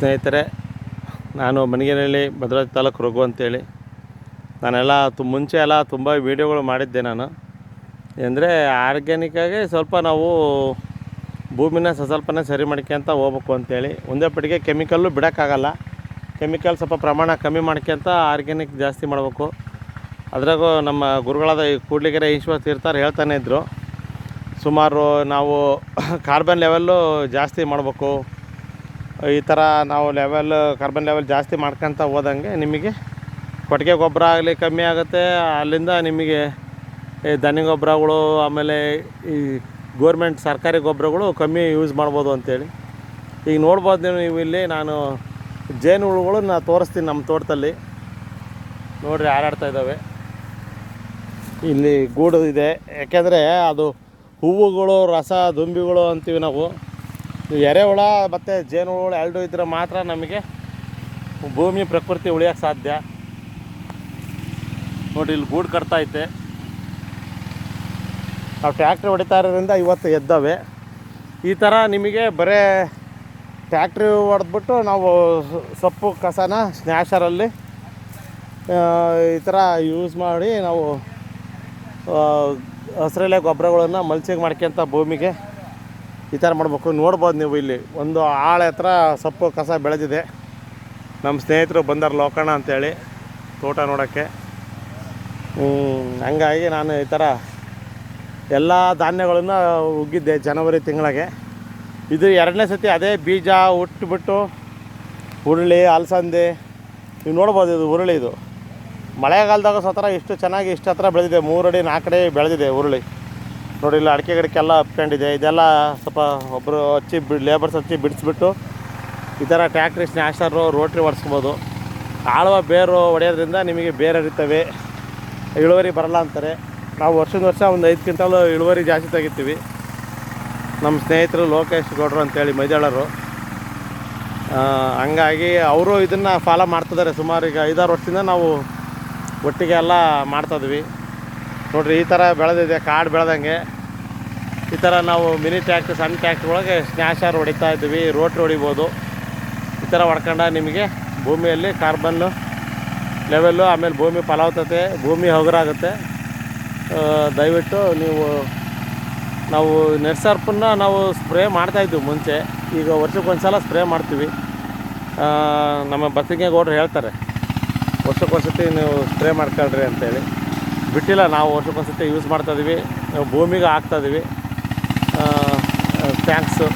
ಸ್ನೇಹಿತರೆ, ನಾನು ಮಣಿಗೇನಹಳ್ಳಿ ಭದ್ರಾವತಿ ತಾಲೂಕು ರಘು ಅಂತೇಳಿ. ನಾನೆಲ್ಲ ಮುಂಚೆ ಎಲ್ಲ ತುಂಬ ವೀಡಿಯೋಗಳು ಮಾಡಿದ್ದೆ. ನಾನು ಅಂದರೆ ಆರ್ಗ್ಯಾನಿಕ್ಕಾಗಿ ಸ್ವಲ್ಪ ನಾವು ಭೂಮಿನ ಸ್ವಲ್ಪನೇ ಸರಿ ಮಾಡ್ಕೊಂತ ಹೋಗ್ಬೇಕು ಅಂತೇಳಿ. ಒಂದೇ ಪಟ್ಟಿಗೆ ಕೆಮಿಕಲ್ಲು ಬಿಡೋಕ್ಕಾಗಲ್ಲ. ಕೆಮಿಕಲ್ ಸ್ವಲ್ಪ ಪ್ರಮಾಣ ಕಮ್ಮಿ ಮಾಡ್ಕೊಂತ ಆರ್ಗ್ಯಾನಿಕ್ ಜಾಸ್ತಿ ಮಾಡಬೇಕು. ಅದ್ರಾಗೂ ನಮ್ಮ ಗುರುಗಳಾದ ಕೂಡ್ಲಿಗೆರೆ ಈಶ್ವರ ತೀರ್ಥರು ಹೇಳ್ತಾನೆ ಇದ್ದರು, ಸುಮಾರು ನಾವು ಕಾರ್ಬನ್ ಲೆವೆಲ್ಲು ಜಾಸ್ತಿ ಮಾಡಬೇಕು. ಈ ಥರ ನಾವು ಕಾರ್ಬನ್ ಲೆವೆಲ್ ಜಾಸ್ತಿ ಮಾಡ್ಕೊತ ಹೋದಂಗೆ ನಿಮಗೆ ಕೊಟ್ಟಿಗೆ ಗೊಬ್ಬರ ಆಗಲಿ ಕಮ್ಮಿ ಆಗುತ್ತೆ. ಅಲ್ಲಿಂದ ನಿಮಗೆ ಈ ದನಿ ಗೊಬ್ಬರಗಳು, ಆಮೇಲೆ ಈ ಗೋರ್ಮೆಂಟ್ ಸರ್ಕಾರಿ ಗೊಬ್ಬರಗಳು ಕಮ್ಮಿ ಯೂಸ್ ಮಾಡ್ಬೋದು ಅಂತೇಳಿ. ಈಗ ನೋಡ್ಬೋದು ನೀವು ಇಲ್ಲಿ ನಾನು ಜೇನು ಹುಳುಗಳನ್ನ ತೋರಿಸ್ತೀನಿ. ನಮ್ಮ ತೋಟದಲ್ಲಿ ನೋಡಿರಿ ಹಾರಾಡ್ತಾ ಇದ್ದಾವೆ. ಇಲ್ಲಿ ಗೂಡು ಇದೆ, ಯಾಕೆಂದರೆ ಅದು ಹೂವುಗಳು, ರಸ ದುಂಬಿಗಳು ಅಂತೀವಿ ನಾವು. ಎರೆಹುಳ ಮತ್ತು ಜೇನುಹುಳು ಎರಡು ಇದ್ದರೆ ಮಾತ್ರ ನಮಗೆ ಭೂಮಿ ಪ್ರಕೃತಿ ಉಳಿಯೋಕ್ಕೆ ಸಾಧ್ಯ. ನೋಡಿ ಇಲ್ಲಿ ಗೂಡು ಕಟ್ತೈತೆ. ನಾವು ಟ್ಯಾಕ್ಟ್ರಿ ಹೊಡಿತಾ ಇರೋದ್ರಿಂದ ಇವತ್ತು ಎದ್ದವೆ. ಈ ಥರ ನಿಮಗೆ ಬರೀ ಟ್ಯಾಕ್ಟ್ರಿ ಹೊಡೆದ್ಬಿಟ್ಟು ನಾವು ಸೊಪ್ಪು ಕಸನ ಸ್ನ್ಯಾಶರಲ್ಲಿ ಈ ಥರ ಯೂಸ್ ಮಾಡಿ ನಾವು ಹಸಿರೆಲೆ ಗೊಬ್ಬರಗಳನ್ನು ಮಲ್ಚಿಂಗ್ ಮಾಡ್ಕೊಂತ ಭೂಮಿಗೆ ಈ ಥರ ಮಾಡಬೇಕು. ನೋಡ್ಬೋದು ನೀವು ಇಲ್ಲಿ ಒಂದು ಆಳ ಹತ್ರ ಸೊಪ್ಪು ಕಸ ಬೆಳೆದಿದೆ. ನಮ್ಮ ಸ್ನೇಹಿತರು ಬಂದಾರ ಲೋಕಣ್ಣ ಅಂತೇಳಿ ತೋಟ ನೋಡೋಕ್ಕೆ. ಹಂಗಾಗಿ ನಾನು ಈ ಥರ ಎಲ್ಲ ಧಾನ್ಯಗಳನ್ನು ಉಗ್ಗಿದ್ದೆ ಜನವರಿ ತಿಂಗಳಿಗೆ. ಇದು ಎರಡನೇ ಸತಿ ಅದೇ ಬೀಜ ಹುಟ್ಟುಬಿಟ್ಟು ಹುರುಳಿ, ಅಲಸಂದೆ ನೀವು ನೋಡ್ಬೋದು. ಇದು ಹುರುಳಿ, ಇದು ಮಳೆಗಾಲದಾಗ ಸ್ವತಃ ಇಷ್ಟು ಚೆನ್ನಾಗಿ ಇಷ್ಟು ಹತ್ರ ಬೆಳೆದಿದೆ. 3 ಅಡಿ 4 ಅಡಿ ಬೆಳೆದಿದೆ ಹುರುಳಿ. ನೋಡಿ ಇಲ್ಲಿ ಅಡಿಕೆ ಗಿಡಕ್ಕೆಲ್ಲ ಹಪ್ಕೊಂಡಿದೆ. ಇದೆಲ್ಲ ಸ್ವಲ್ಪ ಒಬ್ಬರು ಲೇಬರ್ಸ್ ಹಚ್ಚಿ ಬಿಡಿಸ್ಬಿಟ್ಟು ಈ ಥರ ಟ್ಯಾಕ್ಟ್ರಿ ಸ್ನ್ಯಾಶರು ರೋಟ್ರಿ ಹೊಡ್ಸ್ಬೋದು. ಆಳುವ ಬೇರು ಹೊಡೆಯೋದ್ರಿಂದ ನಿಮಗೆ ಬೇರೆ ಇರ್ತವೆ, ಇಳುವರಿ ಬರಲ್ಲ ಅಂತಾರೆ. ನಾವು ವರ್ಷ ಒಂದು 5 ಕ್ವಿಂಟಲ್ ಇಳುವರಿ ಜಾಸ್ತಿ ತೆಗಿತೀವಿ. ನಮ್ಮ ಸ್ನೇಹಿತರು ಲೋಕೇಶ್ ಗೌಡ್ರು ಅಂತೇಳಿ ಮೈದಾಳರು. ಹಂಗಾಗಿ ಅವರು ಇದನ್ನು ಫಾಲೋ ಮಾಡ್ತಿದ್ದಾರೆ. ಸುಮಾರು ಈಗ 5-6 ವರ್ಷದಿಂದ ನಾವು ಒಟ್ಟಿಗೆ ಎಲ್ಲ ಮಾಡ್ತಾಯಿದ್ವಿ. ನೋಡಿರಿ ಈ ಥರ ಬೆಳೆದಿದೆ, ಕಾಡು ಬೆಳೆದಂಗೆ. ಈ ಥರ ನಾವು ಮಿನಿ ಟ್ಯಾಕ್ಟ್ರಿ, ಸಣ್ಣ ಟ್ಯಾಕ್ಟ್ರಿ ಒಳಗೆ ಸ್ನ್ಯಾಶರ್ ಹೊಡಿತಾ ಇದ್ವಿ, ರೋಟ್ರಿ ಹೊಡಿಬೋದು. ಈ ಥರ ಹೊಡ್ಕೊಂಡು ನಿಮಗೆ ಭೂಮಿಯಲ್ಲಿ ಕಾರ್ಬನ್ನು ಲೆವೆಲ್ಲು, ಆಮೇಲೆ ಭೂಮಿ ಫಲವತ್ತತೆ, ಭೂಮಿ ಹಗುರಾಗುತ್ತೆ. ದಯವಿಟ್ಟು ನಾವು ನೆಟ್ಸರ್ಪನ್ನು ನಾವು ಸ್ಪ್ರೇ ಮಾಡ್ತಾಯಿದ್ವಿ ಮುಂಚೆ. ಈಗ ವರ್ಷಕ್ಕೊಂದು ಸಲ ಸ್ಪ್ರೇ ಮಾಡ್ತೀವಿ. ನಮ್ಮ ಬಸಂಗೇಗೌಡರು ಹೇಳ್ತಾರೆ, ವರ್ಷಕ್ಕೊಂದ್ಸತಿ ನೀವು ಸ್ಪ್ರೇ ಮಾಡ್ಕೊಳ್ರಿ ಅಂತೇಳಿ. ಬಿಟ್ಟಿಲ್ಲ, ನಾವು ವರ್ಷಕ್ಕೊಂದ್ಸತಿ ಯೂಸ್ ಮಾಡ್ತಾಯಿದ್ವಿ, ಭೂಮಿಗೆ ಹಾಕ್ತಾಯಿದ್ವಿ. ಥ್ಯಾಂಕ್ಸು.